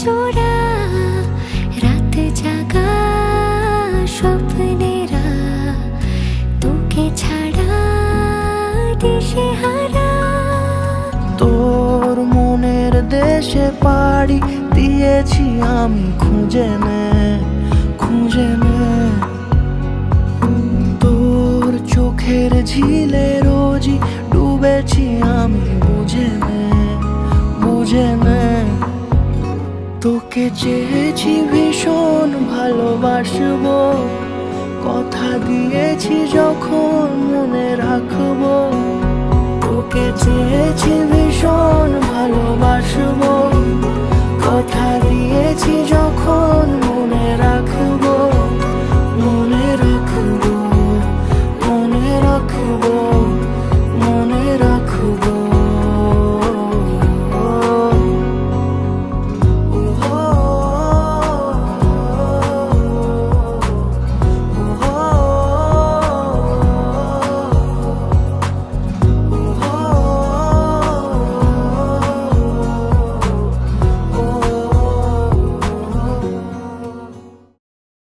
চোরা রাত জাগা স্বপ্নেরা তোকে ছাড়া দিশেহারা। তোর মনের দেশে পাড়ি দিয়েছি আমি, খুঁজে নে খুঁজে নে। তোর চোখের ঝিলে রোজই ডুবেছি আমি, বুঝে নে বুঝে নে। তোকে চেয়েছি ভীষণ ভালোবাসবো, কথা দিয়েছি যখন মনে রাখবো। তোকে চেয়েছি